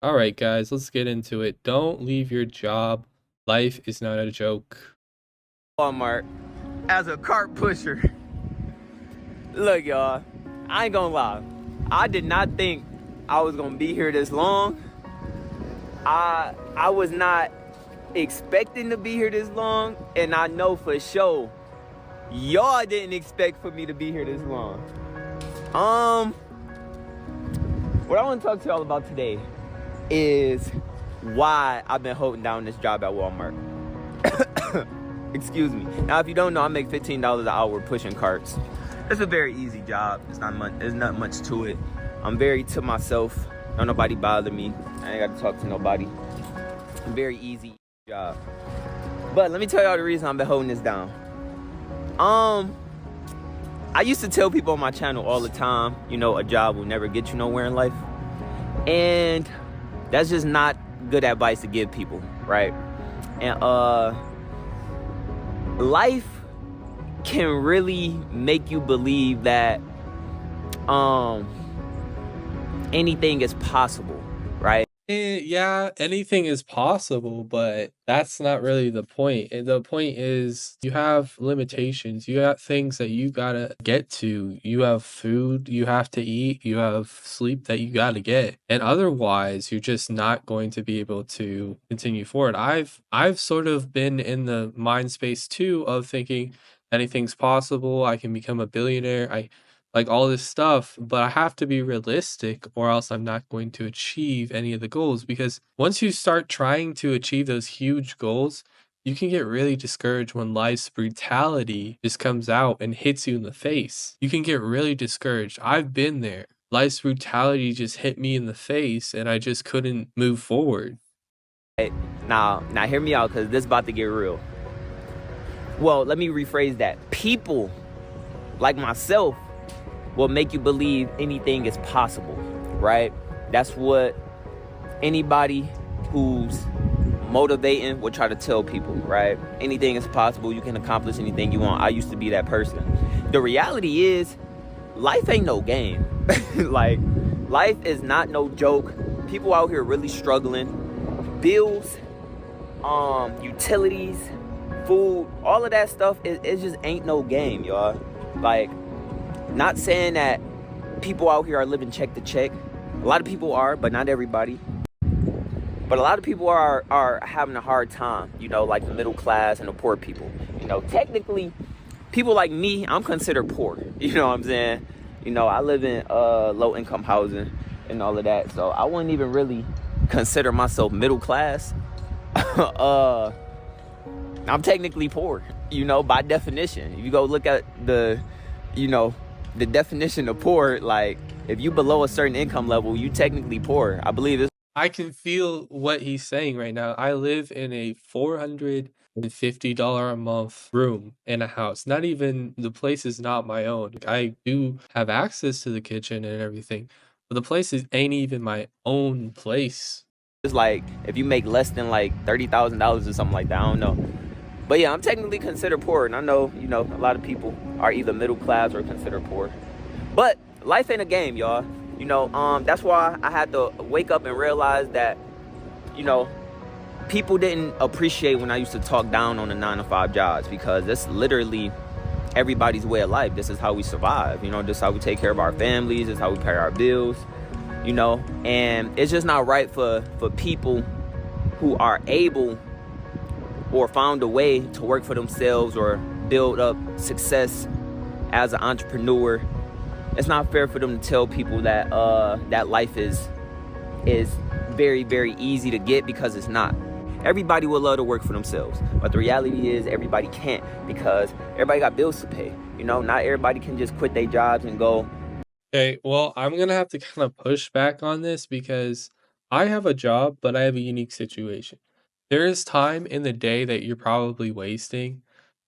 All right, guys, let's get into it. Don't leave your job. Life is not a joke. Walmart as a cart pusher. Look, y'all, I ain't gonna lie. I did not think I was gonna be here this long. I was not expecting to be here this long, and I know for sure y'all didn't expect for me to be here this long. What I want to talk to y'all about today is why I've been holding down this job at Walmart. Excuse me. Now, if you don't know, I make $15 an hour pushing carts. It's a very easy job. It's not much. There's not much to it. I'm very to myself. Don't nobody bother me. I ain't got to talk to nobody. Very easy job. But let me tell y'all the reason I've been holding this down. I used to tell people on my channel all the time, you know, a job will never get you nowhere in life. And that's just not good advice to give people, right? And life can really make you believe that anything is possible, right? Yeah, anything is possible, but that's not really the point. The point is you have limitations. You got things that you gotta get to. You have food you have to eat. You have sleep that you gotta get. And otherwise, you're just not going to be able to continue forward. I've sort of been in the mind space too of thinking anything's possible. I can become a billionaire. I like all this stuff, but I have to be realistic or else I'm not going to achieve any of the goals because once you start trying to achieve those huge goals, you can get really discouraged when life's brutality just comes out and hits you in the face. You can get really discouraged. I've been there. Life's brutality just hit me in the face and I just couldn't move forward. Now hear me out, because this is about to get real. Well, let me rephrase that. People like myself will make you believe anything is possible, right? That's what anybody who's motivating will try to tell people, right? Anything is possible. You can accomplish anything you want. I used to be that person. The reality is, life ain't no game. Like, life is not no joke. People out here really struggling. Bills, utilities, food, all of that stuff, it just ain't no game, y'all. Like, not saying that people out here are living check to check. A lot of people are, but not everybody. But a lot of people are having a hard time, you know, like the middle class and the poor people. You know, technically, people like me, I'm considered poor. You know what I'm saying? You know, I live in low income housing and all of that. So I wouldn't even really consider myself middle class. I'm technically poor, you know, by definition. If you go look at the definition of poor, like, if you below a certain income level, you technically poor. I believe it's I can feel what he's saying right now. I live in a $450 a month room in a house. Not even the place is not my own. I do have access to the kitchen and everything, but the place ain't even my own place. like if you make less than like $30,000 or something like that. I don't know. But yeah, I'm technically considered poor, and I know, you know, a lot of people are either middle class or considered poor. But life ain't a game, y'all. You know, that's why I had to wake up and realize that, you know, people didn't appreciate when I used to talk down on the 9-to-5 jobs, because that's literally everybody's way of life. This is how we survive. You know, this is how we take care of our families. This is how we pay our bills. You know, and it's just not right for people who are able or found a way to work for themselves or build up success as an entrepreneur. It's not fair for them to tell people that that life is very, very easy to get, because it's not. Everybody would love to work for themselves, but the reality is everybody can't, because everybody got bills to pay. You know, not everybody can just quit their jobs and go. Okay, well, I'm gonna have to kind of push back on this because I have a job, but I have a unique situation. There is time in the day that you're probably wasting,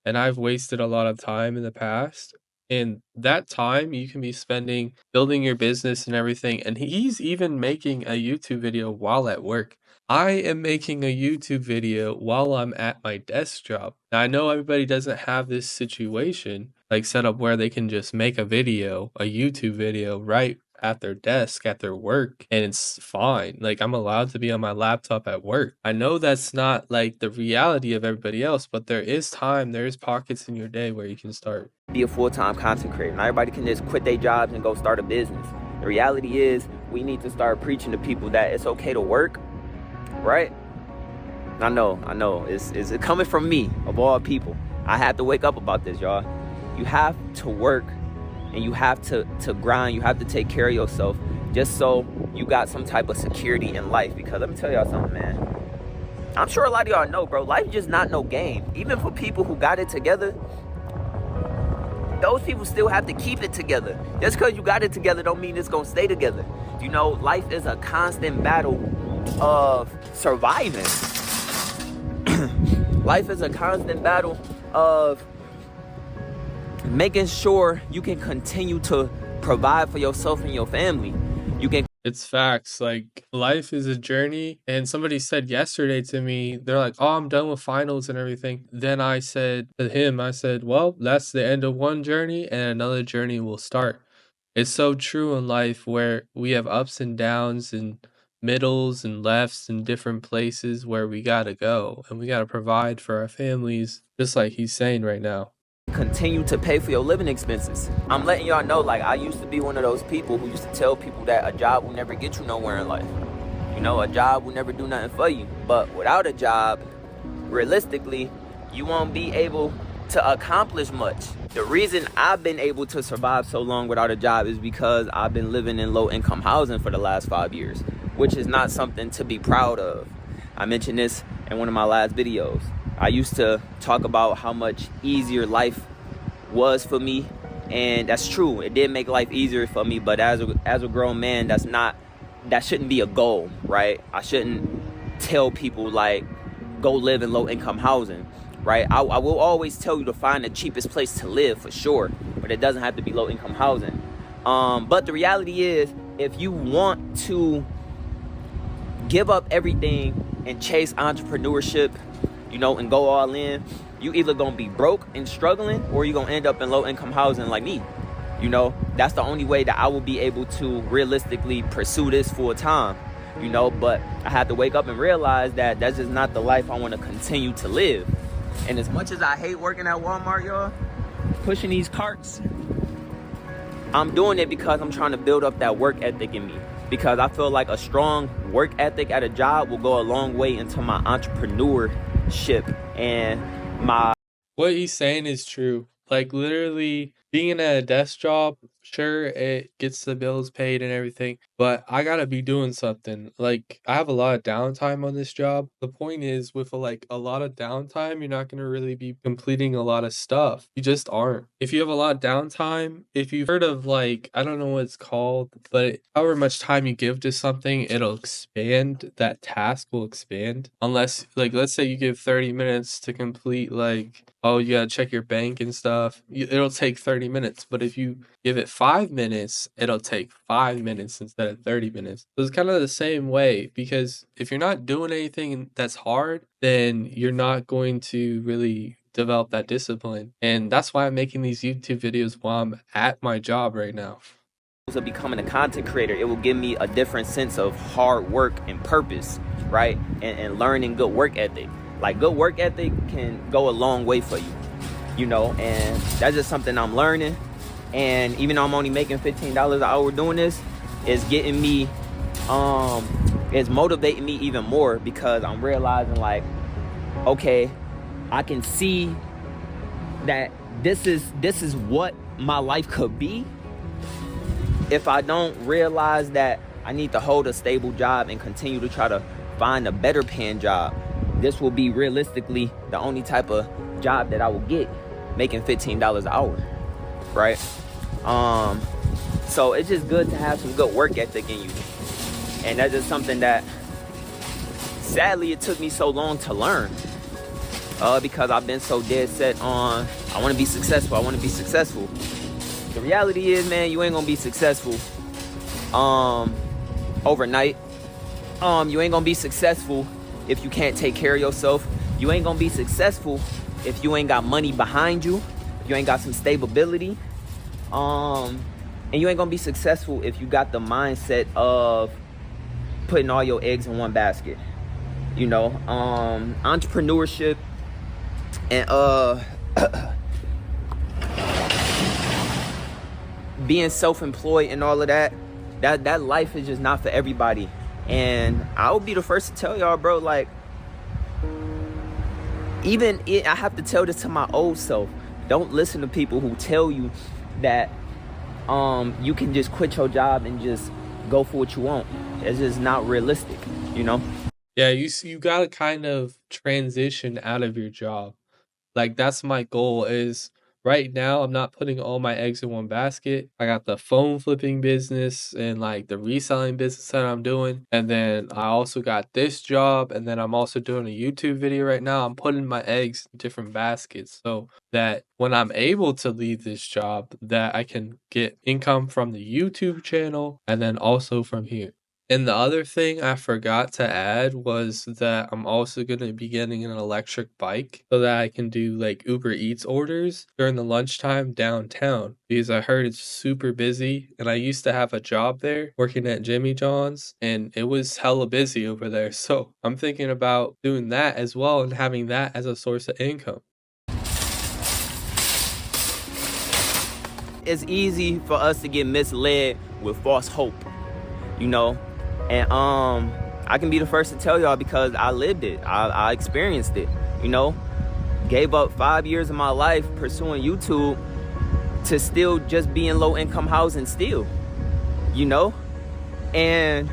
and I've wasted a lot of time in the past. And that time you can be spending building your business and everything. And he's even making a YouTube video while at work. I am making a YouTube video while I'm at my desk job. Now, I know everybody doesn't have this situation like set up where they can just make a video, a YouTube video right at their desk, at their work, and it's fine. Like, I'm allowed to be on my laptop at work. I know that's not like the reality of everybody else, but there is time, there is pockets in your day where you can start. Be a full-time content creator. Not everybody can just quit their jobs and go start a business. The reality is we need to start preaching to people that it's okay to work, right? I know. It's coming from me, of all people. I have to wake up about this, y'all. You have to work and you have to grind. You have to take care of yourself just so you got some type of security in life. Because let me tell y'all something, man. I'm sure a lot of y'all know, bro, life just not no game. Even for people who got it together, those people still have to keep it together. Just because you got it together don't mean it's going to stay together. You know, life is a constant battle of surviving. Life is a constant battle of making sure you can continue to provide for yourself and your family. It's facts. Like, life is a journey. And somebody said yesterday to me, they're like, oh, I'm done with finals and everything. Then I said to him, I said, well, that's the end of one journey and another journey will start. It's so true in life where we have ups and downs and middles and lefts and different places where we gotta go and we gotta provide for our families, just like he's saying right now. Continue to pay for your living expenses. I'm letting y'all know, like, I used to be one of those people who used to tell people that a job will never get you nowhere in life. You know, a job will never do nothing for you. But without a job, realistically, you won't be able to accomplish much. The reason I've been able to survive so long without a job is because I've been living in low-income housing for the last 5 years, which is not something to be proud of. I mentioned this in one of my last videos. I used to talk about how much easier life was for me, and that's true. It did make life easier for me, but as a grown man, that shouldn't be a goal, right? I shouldn't tell people, like, go live in low-income housing, right? I will always tell you to find the cheapest place to live, for sure, but it doesn't have to be low-income housing. But the reality is, if you want to give up everything and chase entrepreneurship, you know, and go all in, you either gonna be broke and struggling, or you're gonna end up in low-income housing like me. You know, that's the only way that I will be able to realistically pursue this full time, you know. But I had to wake up and realize that that's just not the life I want to continue to live. And as much as I hate working at Walmart, y'all, pushing these carts, I'm doing it because I'm trying to build up that work ethic in me. Because I feel like a strong work ethic at a job will go a long way into my entrepreneurship and my... What he's saying is true. Like, literally, being at a desk job, sure, it gets the bills paid and everything, but I gotta be doing something. Like, I have a lot of downtime on this job. The point is, with a lot of downtime, you're not gonna really be completing a lot of stuff. You just aren't. If you have a lot of downtime, if you've heard of, like, I don't know what it's called, but however much time you give to something, it'll expand. That task will expand. Unless, like, let's say you give 30 minutes to complete, like, oh, you gotta check your bank and stuff. It'll take 30 minutes. But if you give it 5 minutes, it'll take 5 minutes instead of 30 minutes. So it's kind of the same way, because if you're not doing anything that's hard, then you're not going to really develop that discipline. And that's why I'm making these YouTube videos while I'm at my job right now. Of becoming a content creator, it will give me a different sense of hard work and purpose, right? And learning good work ethic. Like, good work ethic can go a long way for you, you know, and that's just something I'm learning. And even though I'm only making $15 an hour doing this, it's getting me, it's motivating me even more, because I'm realizing, like, okay, I can see that this is what my life could be if I don't realize that I need to hold a stable job and continue to try to find a better paying job. This will be realistically the only type of job that I will get, making $15 an hour, right? So it's just good to have some good work ethic in you. And that's just something that, sadly, it took me so long to learn, because I've been so dead set on, I want to be successful, I want to be successful. The reality is, man, you ain't gonna be successful overnight. You ain't gonna be successful if you can't take care of yourself. You ain't gonna be successful if you ain't got money behind you, if you ain't got some stability. And you ain't gonna be successful if you got the mindset of putting all your eggs in one basket. You know, entrepreneurship and being self-employed and all of that life is just not for everybody. And I'll be the first to tell y'all, bro, like, I have to tell this to my old self. Don't listen to people who tell you that you can just quit your job and just go for what you want. It's just not realistic, you know? Yeah, you gotta kind of transition out of your job. Like, that's my goal is right now, I'm not putting all my eggs in one basket. I got the phone flipping business and, like, the reselling business that I'm doing, and then I also got this job, and then I'm also doing a YouTube video right now. I'm putting my eggs in different baskets so that when I'm able to leave this job, that I can get income from the YouTube channel and then also from here. And the other thing I forgot to add was that I'm also gonna be getting an electric bike so that I can do, like, Uber Eats orders during the lunchtime downtown, because I heard it's super busy, and I used to have a job there working at Jimmy John's, and it was hella busy over there, so I'm thinking about doing that as well and having that as a source of income. It's easy for us to get misled with false hope, you know? And I can be the first to tell y'all because I lived it. I experienced it, you know? Gave up 5 years of my life pursuing YouTube to still just be in low income housing still, you know? And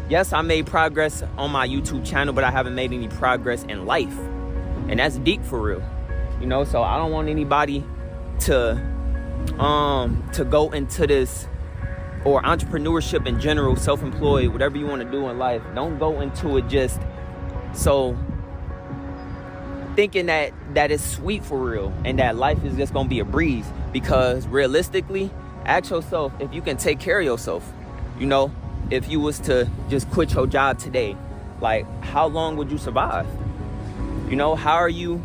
yes, I made progress on my YouTube channel, but I haven't made any progress in life. And that's deep for real, you know? So I don't want anybody to go into this, or entrepreneurship in general, self-employed, whatever you want to do in life. Don't go into it just so thinking that it's sweet for real and that life is just gonna be a breeze. Because realistically, ask yourself if you can take care of yourself. You know, if you was to just quit your job today, like, how long would you survive? You know, how are you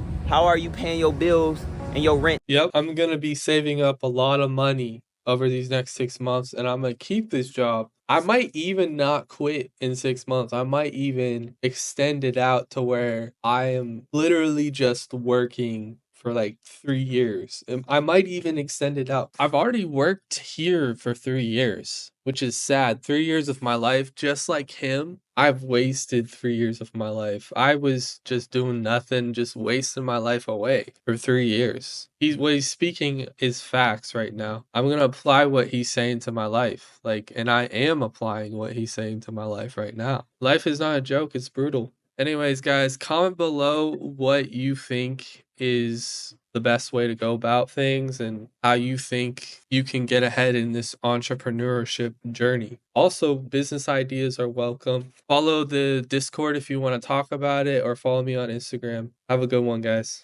paying your bills and your rent? Yep, I'm gonna be saving up a lot of money over these next 6 months, and I'm gonna keep this job. I might even not quit in 6 months. I might even extend it out to where I am literally just working for like 3 years. And I might even extend it out. I've already worked here for 3 years, which is sad. 3 years of my life, just like him. I've wasted 3 years of my life. I was just doing nothing, just wasting my life away for 3 years. What he's speaking is facts right now. I'm gonna apply what he's saying to my life. Like, and I am applying what he's saying to my life right now. Life is not a joke, it's brutal. Anyways, guys, comment below what you think is the best way to go about things and how you think you can get ahead in this entrepreneurship journey. Also, business ideas are welcome. Follow the Discord if you want to talk about it, or follow me on Instagram. Have a good one, guys.